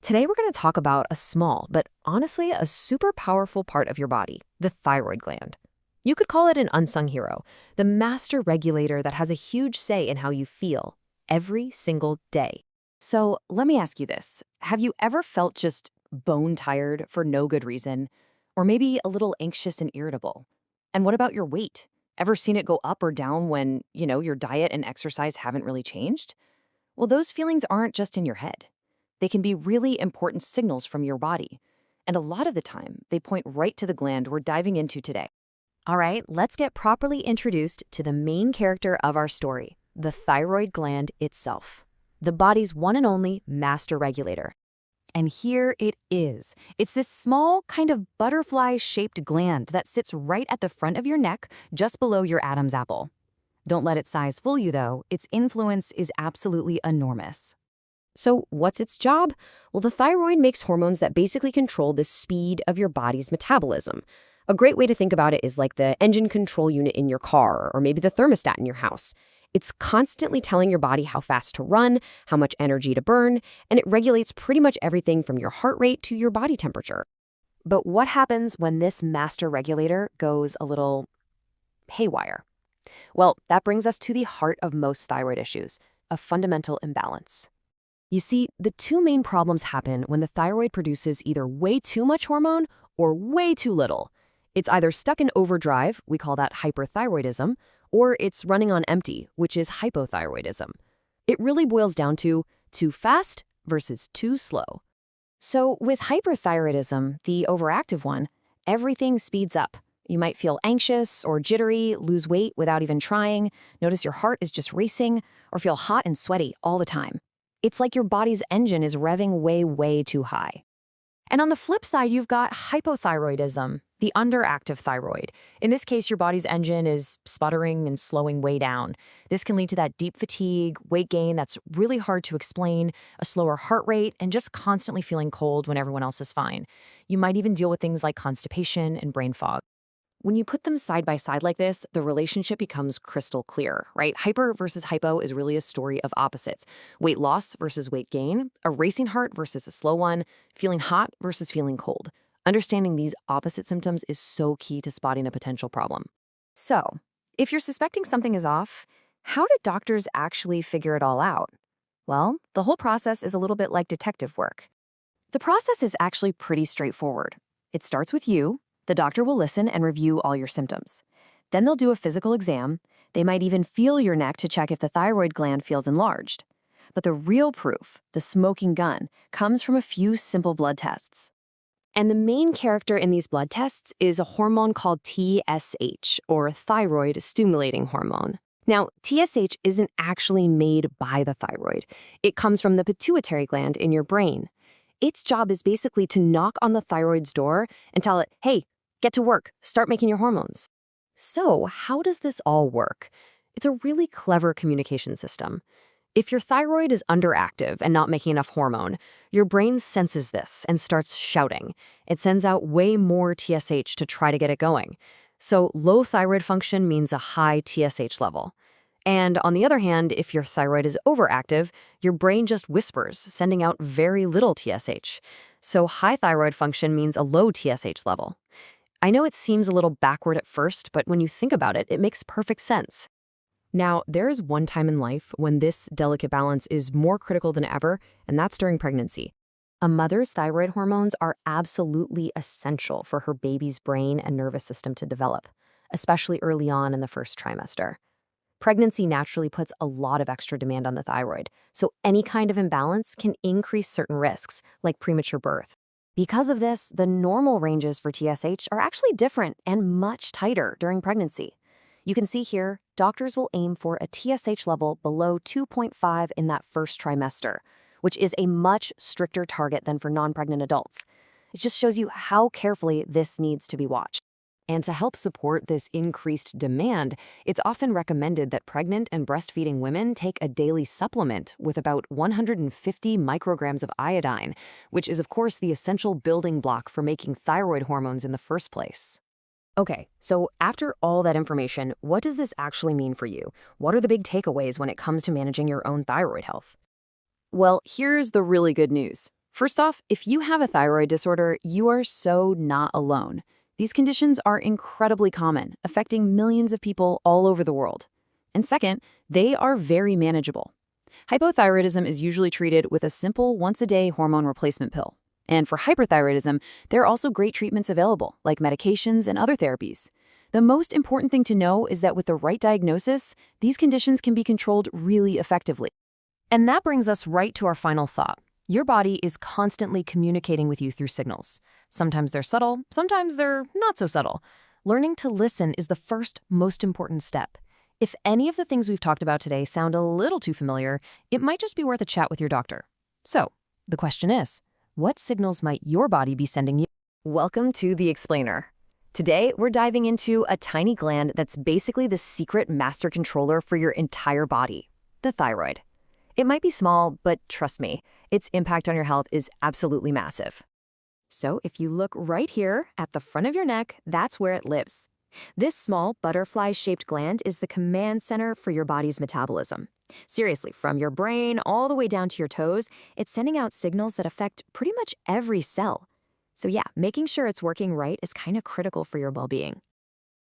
Today, we're going to talk about a small, but honestly, a super powerful part of your body, the thyroid gland. You could call it an unsung hero, the master regulator that has a huge say in how you feel every single day. So let me ask you this. Have you ever felt just bone tired for no good reason? Or maybe a little anxious and irritable? And what about your weight? Ever seen it go up or down when, your diet and exercise haven't really changed? Well, those feelings aren't just in your head. They can be really important signals from your body. And a lot of the time, they point right to the gland we're diving into today. All right, let's get properly introduced to the main character of our story, the thyroid gland itself, the body's one and only master regulator. And here it is. It's this small, kind of butterfly-shaped gland that sits right at the front of your neck, just below your Adam's apple. Don't let its size fool you, though. Its influence is absolutely enormous. So what's its job? Well, the thyroid makes hormones that basically control the speed of your body's metabolism. A great way to think about it is like the engine control unit in your car, or maybe the thermostat in your house. It's constantly telling your body how fast to run, how much energy to burn, and it regulates pretty much everything from your heart rate to your body temperature. But what happens when this master regulator goes a little haywire? Well, that brings us to the heart of most thyroid issues, a fundamental imbalance. You see, the two main problems happen when the thyroid produces either way too much hormone or way too little. It's either stuck in overdrive, we call that hyperthyroidism, or it's running on empty, which is hypothyroidism. It really boils down to too fast versus too slow. So with hyperthyroidism, the overactive one, everything speeds up. You might feel anxious or jittery, lose weight without even trying, notice your heart is just racing, or feel hot and sweaty all the time. It's like your body's engine is revving way, way too high. And on the flip side, you've got hypothyroidism, the underactive thyroid. In this case, your body's engine is sputtering and slowing way down. This can lead to that deep fatigue, weight gain that's really hard to explain, a slower heart rate, and just constantly feeling cold when everyone else is fine. You might even deal with things like constipation and brain fog. When you put them side by side like this, the relationship becomes crystal clear, right? Hyper versus hypo is really a story of opposites. Weight loss versus weight gain, a racing heart versus a slow one, feeling hot versus feeling cold. Understanding these opposite symptoms is so key to spotting a potential problem. So, if you're suspecting something is off, how do doctors actually figure it all out? Well, the whole process is a little bit like detective work. The process is actually pretty straightforward. It starts with you. The doctor will listen and review all your symptoms. Then they'll do a physical exam. They might even feel your neck to check if the thyroid gland feels enlarged. But the real proof, the smoking gun, comes from a few simple blood tests. And the main character in these blood tests is a hormone called TSH, or thyroid stimulating hormone. Now, TSH isn't actually made by the thyroid. It comes from the pituitary gland in your brain. Its job is basically to knock on the thyroid's door and tell it, hey, get to work, start making your hormones. So how does this all work? It's a really clever communication system. If your thyroid is underactive and not making enough hormone, your brain senses this and starts shouting. It sends out way more TSH to try to get it going. So low thyroid function means a high TSH level. And on the other hand, if your thyroid is overactive, your brain just whispers, sending out very little TSH. So high thyroid function means a low TSH level. I know it seems a little backward at first, but when you think about it, it makes perfect sense. Now, there is one time in life when this delicate balance is more critical than ever, and that's during pregnancy. A mother's thyroid hormones are absolutely essential for her baby's brain and nervous system to develop, especially early on in the first trimester. Pregnancy naturally puts a lot of extra demand on the thyroid, so any kind of imbalance can increase certain risks, like premature birth. Because of this, the normal ranges for TSH are actually different and much tighter during pregnancy. You can see here, doctors will aim for a TSH level below 2.5 in that first trimester, which is a much stricter target than for non-pregnant adults. It just shows you how carefully this needs to be watched. And to help support this increased demand, it's often recommended that pregnant and breastfeeding women take a daily supplement with about 150 micrograms of iodine, which is, of course, the essential building block for making thyroid hormones in the first place. Okay, so after all that information, what does this actually mean for you? What are the big takeaways when it comes to managing your own thyroid health? Well, here's the really good news. First off, if you have a thyroid disorder, you are so not alone. These conditions are incredibly common, affecting millions of people all over the world. And second, they are very manageable. Hypothyroidism is usually treated with a simple once-a-day hormone replacement pill. And for hyperthyroidism, there are also great treatments available, like medications and other therapies. The most important thing to know is that with the right diagnosis, these conditions can be controlled really effectively. And that brings us right to our final thought. Your body is constantly communicating with you through signals. Sometimes they're subtle, sometimes they're not so subtle. Learning to listen is the first, most important step. If any of the things we've talked about today sound a little too familiar, it might just be worth a chat with your doctor. So, the question is, what signals might your body be sending you? Welcome to The Explainer. Today, we're diving into a tiny gland that's basically the secret master controller for your entire body, the thyroid. It might be small, but trust me, its impact on your health is absolutely massive. So if you look right here at the front of your neck, that's where it lives. This small butterfly-shaped gland is the command center for your body's metabolism. Seriously, from your brain all the way down to your toes, it's sending out signals that affect pretty much every cell. So yeah, making sure it's working right is kind of critical for your well-being.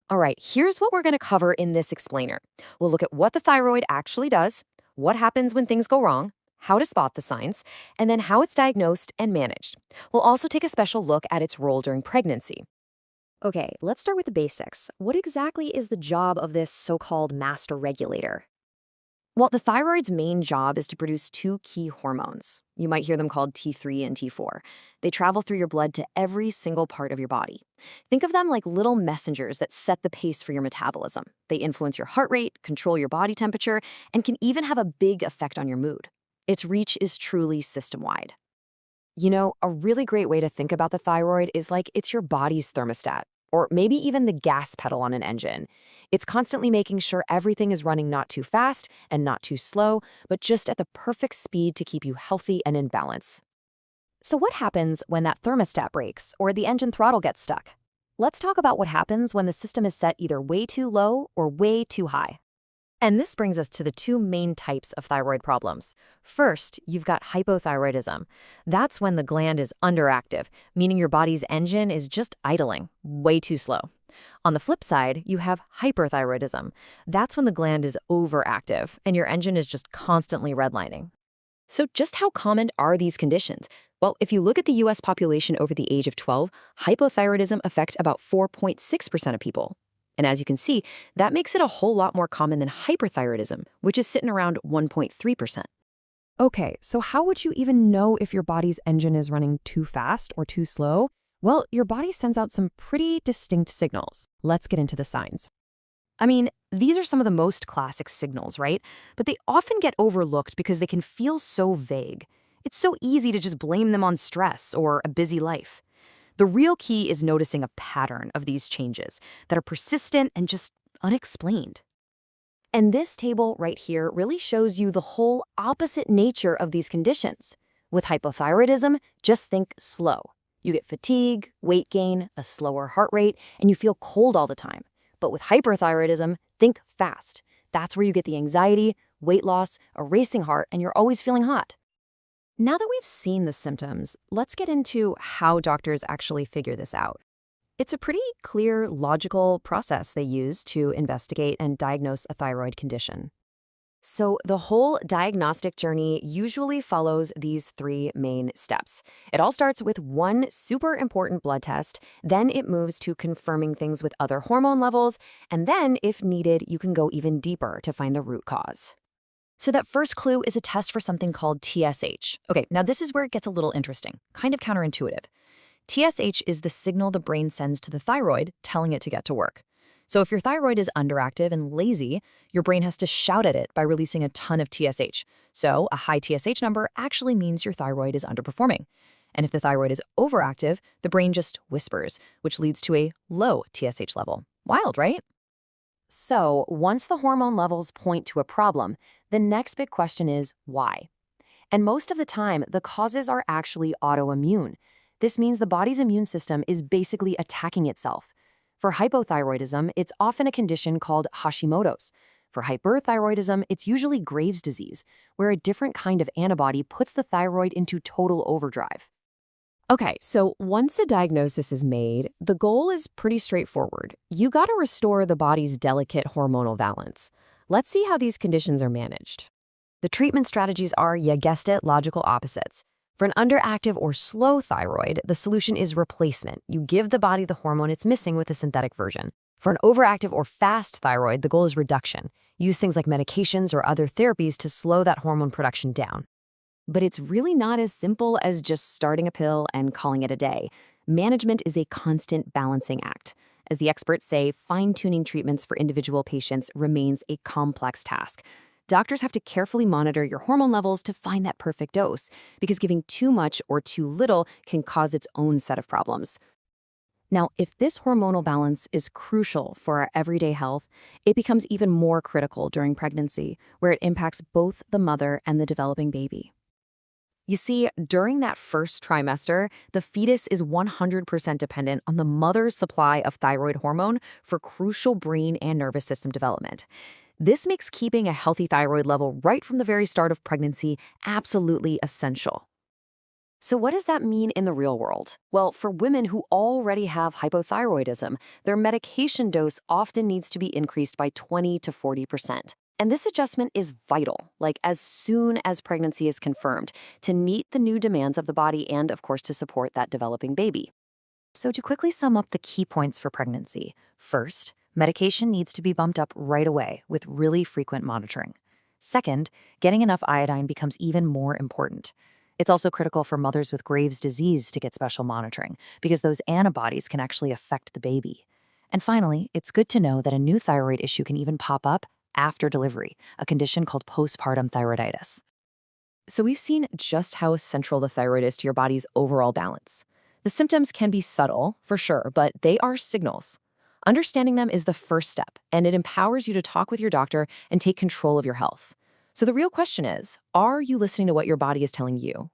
All right, here's what we're going to cover in this explainer. We'll look at what the thyroid actually does, what happens when things go wrong, how to spot the signs, and then how it's diagnosed and managed. We'll also take a special look at its role during pregnancy. Okay, let's start with the basics. What exactly is the job of this so-called master regulator? Well, the thyroid's main job is to produce two key hormones. You might hear them called T3 and T4. They travel through your blood to every single part of your body. Think of them like little messengers that set the pace for your metabolism. They influence your heart rate, control your body temperature, and can even have a big effect on your mood. Its reach is truly system-wide. You know, a really great way to think about the thyroid is like it's your body's thermostat, or maybe even the gas pedal on an engine. It's constantly making sure everything is running not too fast and not too slow, but just at the perfect speed to keep you healthy and in balance. So what happens when that thermostat breaks or the engine throttle gets stuck? Let's talk about what happens when the system is set either way too low or way too high. And this brings us to the two main types of thyroid problems. First, you've got hypothyroidism. That's when the gland is underactive, meaning your body's engine is just idling, way too slow. On the flip side, you have hyperthyroidism. That's when the gland is overactive and your engine is just constantly redlining. So just how common are these conditions? Well, if you look at the US population over the age of 12, hypothyroidism affects about 4.6% of people. And as you can see, that makes it a whole lot more common than hyperthyroidism, which is sitting around 1.3%. Okay, so how would you even know if your body's engine is running too fast or too slow? Well, your body sends out some pretty distinct signals. Let's get into the signs. I mean, these are some of the most classic signals, right? But they often get overlooked because they can feel so vague. It's so easy to just blame them on stress or a busy life. The real key is noticing a pattern of these changes that are persistent and just unexplained. And this table right here really shows you the whole opposite nature of these conditions. With hypothyroidism, just think slow. You get fatigue, weight gain, a slower heart rate, and you feel cold all the time. But with hyperthyroidism, think fast. That's where you get the anxiety, weight loss, a racing heart, and you're always feeling hot. Now that we've seen the symptoms, let's get into how doctors actually figure this out. It's a pretty clear, logical process they use to investigate and diagnose a thyroid condition. So the whole diagnostic journey usually follows these three main steps. It all starts with one super important blood test, then it moves to confirming things with other hormone levels, and then, if needed, you can go even deeper to find the root cause. So that first clue is a test for something called TSH. Okay, now this is where it gets a little interesting, kind of counterintuitive. TSH is the signal the brain sends to the thyroid, telling it to get to work. So if your thyroid is underactive and lazy, your brain has to shout at it by releasing a ton of TSH. So a high TSH number actually means your thyroid is underperforming. And if the thyroid is overactive, the brain just whispers, which leads to a low TSH level. Wild, right? So once the hormone levels point to a problem, the next big question is why? And most of the time, the causes are actually autoimmune. This means the body's immune system is basically attacking itself. For hypothyroidism, it's often a condition called Hashimoto's. For hyperthyroidism, it's usually Graves' disease, where a different kind of antibody puts the thyroid into total overdrive. Okay, so once a diagnosis is made, the goal is pretty straightforward. You gotta restore the body's delicate hormonal balance. Let's see how these conditions are managed. The treatment strategies are, you guessed it, logical opposites. For an underactive or slow thyroid, the solution is replacement. You give the body the hormone it's missing with a synthetic version. For an overactive or fast thyroid, the goal is reduction. Use things like medications or other therapies to slow that hormone production down. But it's really not as simple as just starting a pill and calling it a day. Management is a constant balancing act. As the experts say, fine-tuning treatments for individual patients remains a complex task. Doctors have to carefully monitor your hormone levels to find that perfect dose, because giving too much or too little can cause its own set of problems. Now, if this hormonal balance is crucial for our everyday health, it becomes even more critical during pregnancy, where it impacts both the mother and the developing baby. You see, during that first trimester, the fetus is 100% dependent on the mother's supply of thyroid hormone for crucial brain and nervous system development. This makes keeping a healthy thyroid level right from the very start of pregnancy absolutely essential. So what does that mean in the real world? Well, for women who already have hypothyroidism, their medication dose often needs to be increased by 20 to 40%. And this adjustment is vital, like as soon as pregnancy is confirmed, to meet the new demands of the body and, of course, to support that developing baby. So to quickly sum up the key points for pregnancy, first, medication needs to be bumped up right away with really frequent monitoring. Second, getting enough iodine becomes even more important. It's also critical for mothers with Graves' disease to get special monitoring, because those antibodies can actually affect the baby. And finally, it's good to know that a new thyroid issue can even pop up after delivery, a condition called postpartum thyroiditis. So we've seen just how central the thyroid is to your body's overall balance. The symptoms can be subtle, for sure, but they are signals. Understanding them is the first step, and it empowers you to talk with your doctor and take control of your health. So the real question is, are you listening to what your body is telling you?